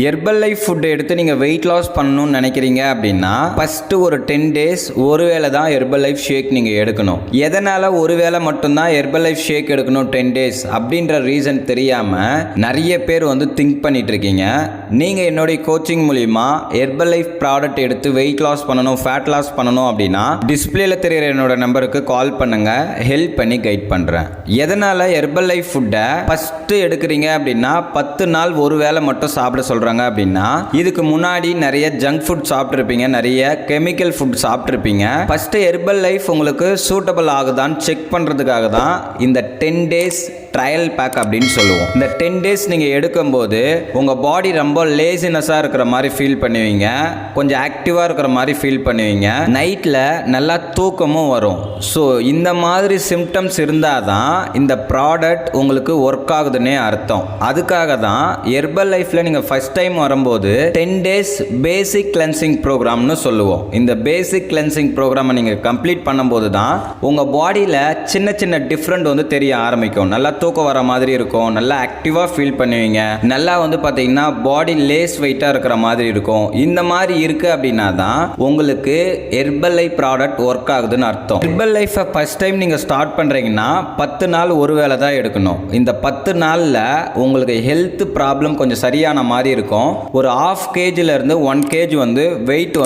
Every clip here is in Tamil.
ஹெர்பல் லைஃப் ஃபுட் எடுத்து நீங்கள் வெயிட் லாஸ் பண்ணணும்னு நினைக்கிறீங்க அப்படின்னா ஃபஸ்ட்டு ஒரு 10 டேஸ் ஒரு வேளை தான் ஹெர்பல் லைஃப் ஷேக் நீங்கள் எடுக்கணும். எதனால் ஒரு வேளை மட்டும்தான் ஹெர்பல் லைஃப் ஷேக் எடுக்கணும் 10 டேஸ் அப்படின்ற ரீசன் தெரியாமல் நிறைய பேர் திங்க் பண்ணிட்டு இருக்கீங்க. நீங்கள் என்னுடைய கோச்சிங் மூலிமா ஹெர்பல் லைஃப் ப்ராடக்ட் எடுத்து வெயிட் லாஸ் பண்ணணும், ஃபேட் லாஸ் பண்ணணும் அப்படின்னா டிஸ்பிளேல தெரிகிற என்னோட நம்பருக்கு கால் பண்ணுங்கள், ஹெல்ப் பண்ணி கைட் பண்ணுறேன். எதனால் ஹெர்பல் லைஃப் ஃபுட்டை ஃபஸ்ட்டு எடுக்கிறீங்க அப்படின்னா 10 நாள் ஒரு வேளை மட்டும் சாப்பிட சொல்கிறேன் அப்படின்னா இதுக்கு முன்னாடி நிறைய ஜங்க் ஃபுட் சாப்பிட்ருப்பீங்க, நிறைய கெமிக்கல் ஃபுட் சாப்பிட்ருப்பீங்க. ஃபர்ஸ்ட் ஹெர்பல் லைஃப் உங்களுக்கு சூட்டபிள் ஆகுதான்னு செக் பண்ணுறதுக்காக தான் இந்த 10 டேஸ் ட்ரையல் பேக் அப்படின்னு சொல்லுவோம். இந்த 10 டேஸ் நீங்கள் எடுக்கும்போது உங்கள் பாடி ரொம்ப லேசினஸாக இருக்கிற மாதிரி ஃபீல் பண்ணுவீங்க, கொஞ்சம் ஆக்டிவாக இருக்கிற மாதிரி ஃபீல் பண்ணுவீங்க, நைட்டில் நல்லா தூக்கமும் வரும். ஸோ இந்த மாதிரி சிம்டம்ஸ் இருந்தால் தான் இந்த ப்ராடக்ட் உங்களுக்கு ஒர்க் ஆகுதுன்னே அர்த்தம். அதுக்காக தான் ஹெர்பல் லைஃப்பில் நீங்கள் ஃபஸ்ட் டைம் வரும்போது 10 டேஸ் பேசிக் கிளென்சிங் ப்ரோக்ராம்னு சொல்லுவோம். இந்த பேசிக் கிளென்சிங் ப்ரோக்ராமை நீங்கள் கம்ப்ளீட் பண்ணும்போது தான் உங்கள் பாடியில் சின்ன சின்ன டிஃப்ரெண்ட் தெரிய ஆரம்பிக்கும். நல்லா தூக்கம் வர மாதிரி இருக்கும், நல்லா ஆக்டிவாக ஃபீல் பண்ணுவீங்க, நல்லா பார்த்தீங்கன்னா பாடி லேஸ் வெயிட்டாக இருக்கிற மாதிரி இருக்கும். இந்த மாதிரி இருக்குது அப்படின்னா தான் உங்களுக்கு ஹெர்பல் லைஃப் ப்ராடக்ட் ஒர்க் ஆகுதுன்னு அர்த்தம். ஹெர்பல் லைஃப்பை ஃபஸ்ட் டைம் நீங்கள் ஸ்டார்ட் பண்ணுறீங்கன்னா 10 நாள் ஒரு வேளை தான் எடுக்கணும். இந்த 10 நாளில் உங்களுக்கு ஹெல்த் ப்ராப்ளம் கொஞ்சம் சரியான மாதிரி இருக்கும். ஒரு 1/2 kg இருந்து 1 kg வெயிட்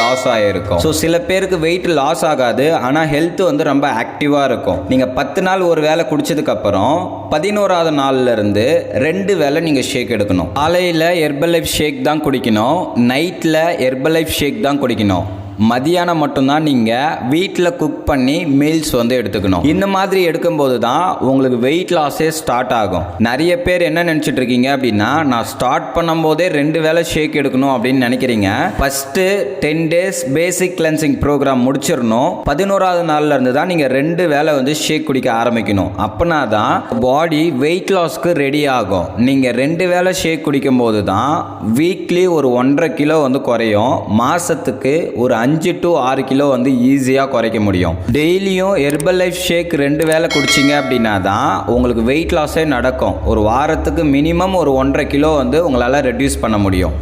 லாஸ் ஆகிருக்கும். ஸோ சில பேருக்கு வெயிட் லாஸ் ஆகாது, ஆனால் ஹெல்த் ரொம்ப ஆக்டிவாக இருக்கும். நீங்கள் 10 நாள் ஒரு வேளை குடிச்சதுக்கப்புறம் 11ஆவது நாள்ல இருந்து 2 வேளை நீங்கள் ஷேக் எடுக்கணும். காலையில் ஹெர்பல் லைஃப் ஷேக் தான் குடிக்கணும், நைட்டில் ஹெர்பல் லைஃப் ஷேக் தான் குடிக்கணும். மதியானம் மட்டும்தான் நீங்கள் வீட்டில் குக் பண்ணி மீல்ஸ் எடுத்துக்கணும். இந்த மாதிரி எடுக்கும்போது தான் உங்களுக்கு வெயிட் லாஸே ஸ்டார்ட் ஆகும். நிறைய பேர் என்ன நினச்சிட்டு இருக்கீங்க அப்படின்னா, நான் ஸ்டார்ட் பண்ணும்போதே 2 வேளை ஷேக் எடுக்கணும் அப்படின்னு நினைக்கிறீங்க. ஃபஸ்ட்டு 10 டேஸ் பேசிக் கிளென்சிங் ப்ரோக்ராம் முடிச்சிடணும். 11ஆவது நாள்ல இருந்து தான் நீங்கள் 2 வேளை ஷேக் குடிக்க ஆரம்பிக்கணும். அப்படின்னா தான் பாடி வெயிட் லாஸ்க்கு ரெடி ஆகும். நீங்கள் 2 வேளை ஷேக் குடிக்கும் போது தான் வீக்லி ஒரு 1.5 கிலோ குறையும். மாதத்துக்கு ஒரு 5 to 6 கிலோ ஈஸியாக குறைக்க முடியும். டெய்லியும் ஹெர்பல் லைஃப் ஷேக் 2 வேளை குடிச்சிங்க அப்படின்னா தான் உங்களுக்கு வெயிட் லாஸே நடக்கும். ஒரு வாரத்துக்கு மினிமம் ஒரு 1.5 கிலோ உங்களால் ரெடியூஸ் பண்ண முடியும்.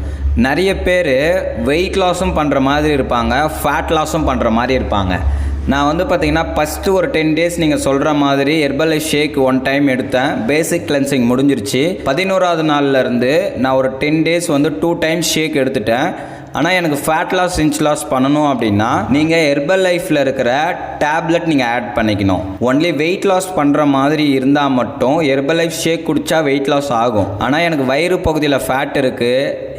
நிறைய பேர் வெயிட் லாஸும் பண்ணுற மாதிரி இருப்பாங்க, ஃபேட் லாஸும் பண்ணுற மாதிரி இருப்பாங்க. நான் பார்த்தீங்கன்னா ஃபஸ்ட்டு ஒரு 10 டேஸ் நீங்கள் சொல்கிற மாதிரி ஹெர்பல் லைஃப் ஷேக் 1 டைம் எடுத்தேன், பேசிக் கிளென்சிங் முடிஞ்சிருச்சு. 11ஆவது நாள்லேருந்து நான் ஒரு 10 டேஸ் 2 டைம் ஷேக் எடுத்துட்டேன். ஆனால் எனக்கு ஃபேட் லாஸ் இன்ச் லாஸ் பண்ணணும் அப்படின்னா நீங்கள் ஹெர்பல் லைஃப்பில் இருக்கிற டேப்லெட் நீங்கள் ஆட் பண்ணிக்கணும். ஒன்லி வெயிட் லாஸ் பண்ணுற மாதிரி இருந்தால் மட்டும் ஹெர்பல் லைஃப் ஷேக் குடித்தா வெயிட் லாஸ் ஆகும். ஆனால் எனக்கு வயிறு பகுதியில் ஃபேட் இருக்குது,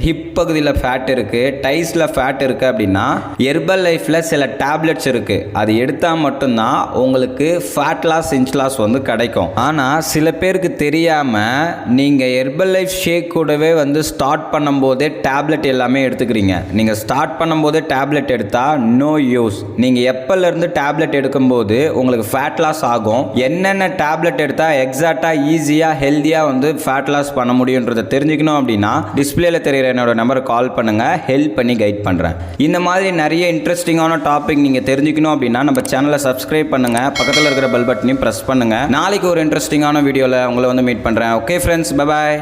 ஹிப் பகுதியில் ஃபேட் இருக்குது, டைஸில் ஃபேட் இருக்குது அப்படின்னா ஹெர்பல் லைஃப்பில் சில டேப்லெட்ஸ் இருக்குது, அது எடுத்தால் மட்டும்தான் உங்களுக்கு ஃபேட் லாஸ் இன்ச் லாஸ் கிடைக்கும். ஆனால் சில பேருக்கு தெரியாமல் நீங்கள் ஹெர்பல் லைஃப் ஷேக் கூடவே ஸ்டார்ட் பண்ணும்போதே டேப்லெட் எல்லாமே எடுத்துக்கிறீங்க. நீங்கள் ஸ்டார்ட் பண்ணும்போது டேப்லெட் எடுத்தால் நோ யூஸ். நீங்கள் எப்போலேருந்து டேப்லெட் எடுக்கும்போது உங்களுக்கு ஃபேட் லாஸ் ஆகும், என்னென்ன டேப்லெட் எடுத்தால் எக்ஸாக்டாக ஈஸியாக ஹெல்த்தியாக ஃபேட் லாஸ் பண்ண முடியுன்றதை தெரிஞ்சுக்கணும் அப்படின்னா டிஸ்பிளேல தெரிகிற என்னோட நம்பருக்கு கால் பண்ணுங்கள், ஹெல்ப் பண்ணி கைட் பண்ணுறேன். இந்த மாதிரி நிறைய இன்ட்ரெஸ்டிங்கான டாபிக் நீங்கள் தெரிஞ்சுக்கணும் அப்படின்னா நம்ம சேனலை சப்ஸ்கிரைப் பண்ணுங்கள், பக்கத்தில் இருக்கிற பெல் பட்டனையும் ப்ரெஸ் பண்ணுங்கள். நாளைக்கு ஒரு இன்ட்ரெஸ்டிங்கான வீடியோவில் உங்களை மீட் பண்ணுறேன். Okay friends, bye bye.